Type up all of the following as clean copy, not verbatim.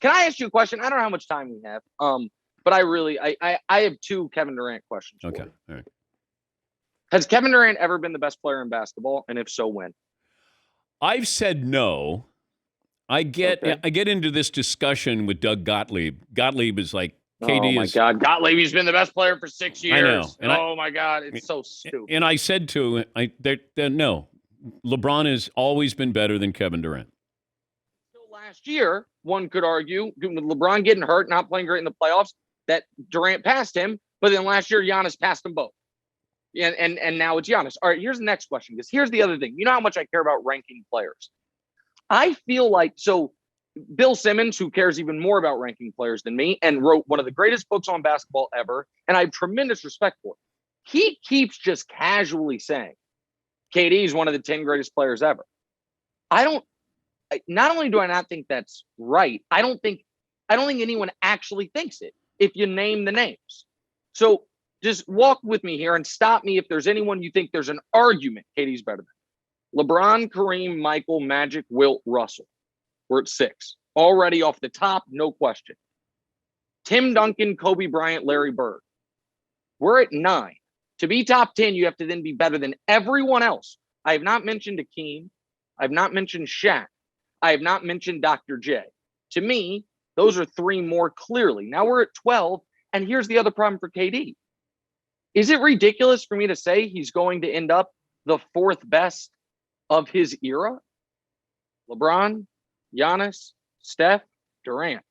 Can I ask you a question? I don't know how much time we have. But I have two Kevin Durant questions for Okay. you. All right. Has Kevin Durant ever been the best player in basketball? And if so, when? I've said no. I get into this discussion with Doug Gottlieb. Gottlieb is like, KD oh my God, Gottlieb's been the best player for 6 years. I know. And oh my God, it's so stupid. And I said to no, LeBron has always been better than Kevin Durant. Last year, one could argue, with LeBron getting hurt, not playing great in the playoffs, that Durant passed him. But then last year, Giannis passed them both. And now it's Giannis. All right, here's the next question, because here's the other thing. You know how much I care about ranking players. I feel like, so Bill Simmons, who cares even more about ranking players than me, and wrote one of the greatest books on basketball ever, and I have tremendous respect for him. He keeps just casually saying, KD is one of the 10 greatest players ever. Not only do I not think that's right, I don't think anyone actually thinks it if you name the names. So just walk with me here and stop me if there's anyone you think there's an argument KD's better than. LeBron, Kareem, Michael, Magic, Wilt, Russell. We're at 6. Already off the top, no question. Tim Duncan, Kobe Bryant, Larry Bird. We're at 9. To be top 10, you have to then be better than everyone else. I have not mentioned Akeem. I have not mentioned Shaq. I have not mentioned Dr. J. To me, those are 3 more clearly. Now we're at 12, and here's the other problem for KD. Is it ridiculous for me to say he's going to end up the 4th best of his era? LeBron, Giannis, Steph, Durant.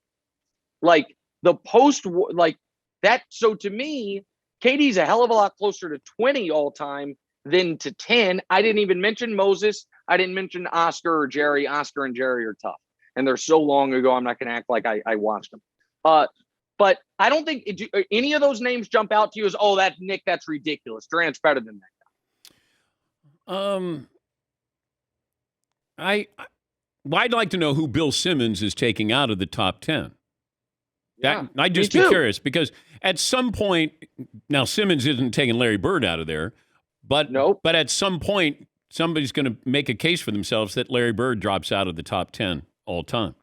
Like the post, like that. So to me, KD's a hell of a lot closer to 20 all time than to 10. I didn't even mention Moses. I didn't mention Oscar or Jerry. Oscar and Jerry are tough. And they're so long ago, I'm not going to act like I watched them. But I don't think any of those names jump out to you as, oh, that's Nick, that's ridiculous. Durant's better than that guy. I'd like to know who Bill Simmons is taking out of the top 10. I'd just be curious, because at some point, now Simmons isn't taking Larry Bird out of there, but at some point, somebody's going to make a case for themselves that Larry Bird drops out of the top 10 all time.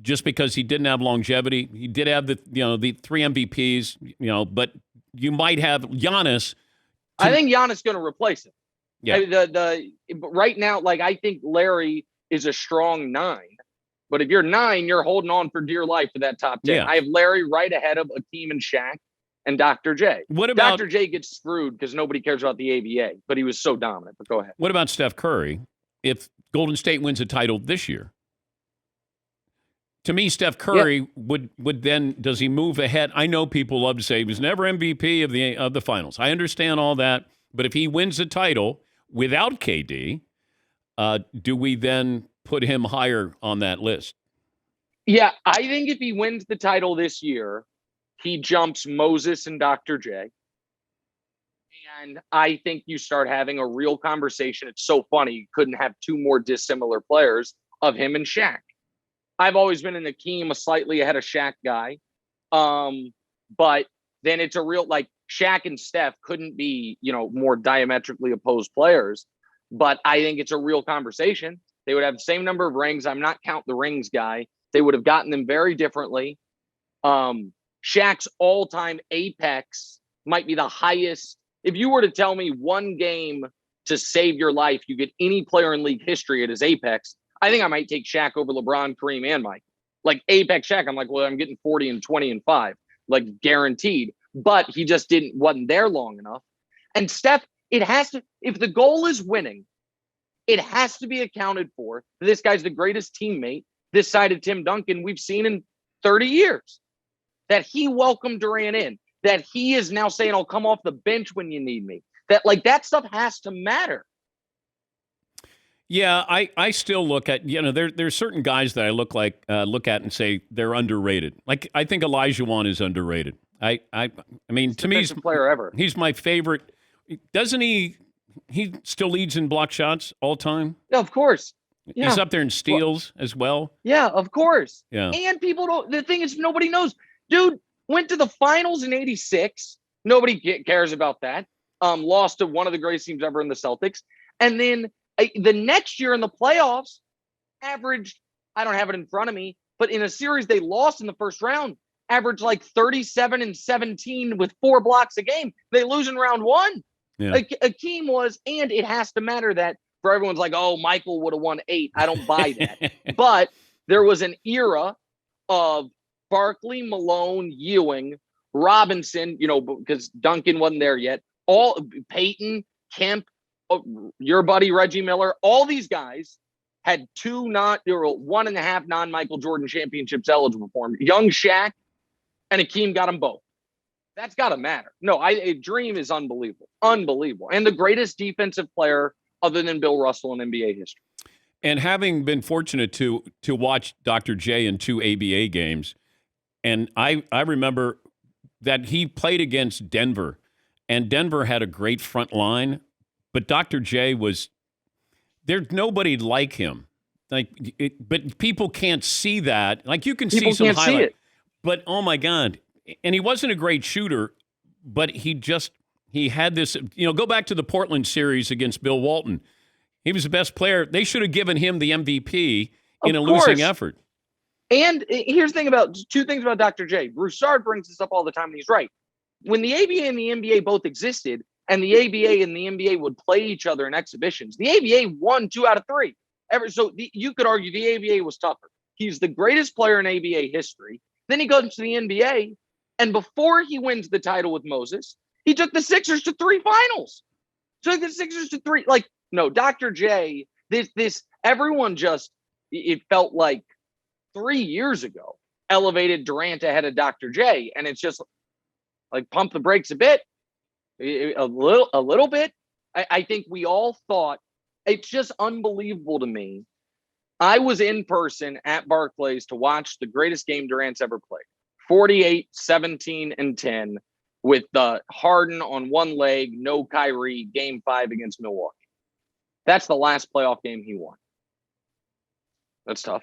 Just because he didn't have longevity. He did have the 3 MVPs, but you might have Giannis. I think Giannis is going to replace him. Yeah. Right now, like, I think Larry is a strong 9. But if you're 9, you're holding on for dear life for that top 10. Yeah. I have Larry right ahead of Akeem and Shaq and Dr. J. What about Dr. J gets screwed because nobody cares about the ABA, but he was so dominant. But go ahead. What about Steph Curry? If Golden State wins a title this year, to me, Steph Curry would then, does he move ahead? I know people love to say he was never MVP of the finals. I understand all that, but if he wins the title without KD, do we then put him higher on that list? Yeah, I think if he wins the title this year, he jumps Moses and Dr. J. And I think you start having a real conversation. It's so funny. You couldn't have 2 more dissimilar players of him and Shaq. I've always been an Akeem, a slightly ahead of Shaq guy. But then it's a real, like, Shaq and Steph couldn't be, more diametrically opposed players. But I think it's a real conversation. They would have the same number of rings. I'm not counting the rings guy. They would have gotten them very differently. Shaq's all-time apex might be the highest. If you were to tell me one game to save your life, you get any player in league history at his apex, I think I might take Shaq over LeBron, Kareem, and Mike. Like, apex Shaq, I'm like, well, I'm getting 40 and 20 and 5, like, guaranteed. But he just wasn't there long enough. And Steph, it has to, if the goal is winning, it has to be accounted for. This guy's the greatest teammate this side of Tim Duncan we've seen in 30 years. That he welcomed Durant in. That he is now saying, I'll come off the bench when you need me. That stuff has to matter. Yeah, I still look at, there's certain guys that I look at and say they're underrated. Like, I think Olajuwon is underrated. I mean, to me, he's player ever. He's my favorite. Doesn't he? He still leads in block shots all time. Yeah, of course. Yeah. He's up there in steals as well. Yeah, of course. Yeah. And people don't. The thing is, nobody knows. Dude went to the finals in '86. Nobody cares about that. Lost to one of the greatest teams ever in the Celtics, and then the next year in the playoffs, averaged. I don't have it in front of me. but in a series they lost in the first round, averaged like 37 and 17 with 4 blocks a game. They lose in round 1. Yeah. Akeem was, and it has to matter that for everyone's like, oh, Michael would have won 8. I don't buy that. But there was an era of Barkley, Malone, Ewing, Robinson, because Duncan wasn't there yet. All Peyton, Kemp, your buddy Reggie Miller, all these guys had 1.5 non-Michael Jordan championships eligible for him. Young Shaq and Akeem got them both. That's got to matter. No, Dream is unbelievable. Unbelievable. And the greatest defensive player other than Bill Russell in NBA history. And having been fortunate to watch Dr. J in 2 ABA games, and I remember that he played against Denver, and Denver had a great front line, but Dr. J there's nobody like him. But people can't see that. Like you can see some highlight, but oh my God. And he wasn't a great shooter, but he had this, go back to the Portland series against Bill Walton. He was the best player. They should have given him the MVP in a losing effort. And here's the thing about 2 things about Dr. J. Broussard brings this up all the time, and he's right. When the ABA and the NBA both existed, and the ABA and the NBA would play each other in exhibitions, the ABA won 2 out of 3. You could argue the ABA was tougher. He's the greatest player in ABA history. Then he goes to the NBA, and before he wins the title with Moses, he took the Sixers to 3 finals. Took the Sixers to 3. No, Dr. J, everyone it felt like 3 years ago, elevated Durant ahead of Dr. J. And it's just like pump the brakes a bit, a little bit. I think we all thought, it's just unbelievable to me. I was in person at Barclays to watch the greatest game Durant's ever played. 48, 17, and 10 with the Harden on one leg, no Kyrie, game 5 against Milwaukee. That's the last playoff game he won. That's tough.